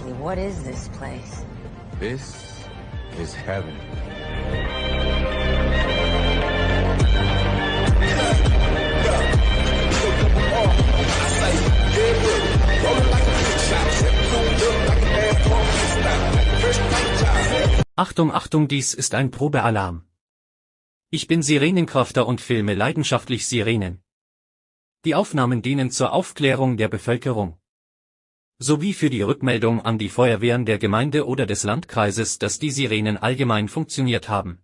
exactly what is this place? This is heaven. Achtung, Achtung, dies ist ein Probealarm. Ich bin Sirenenkrafter und filme leidenschaftlich Sirenen. Die Aufnahmen dienen zur Aufklärung der Bevölkerung. Sowie für die Rückmeldung an die Feuerwehren der Gemeinde oder des Landkreises, dass die Sirenen allgemein funktioniert haben.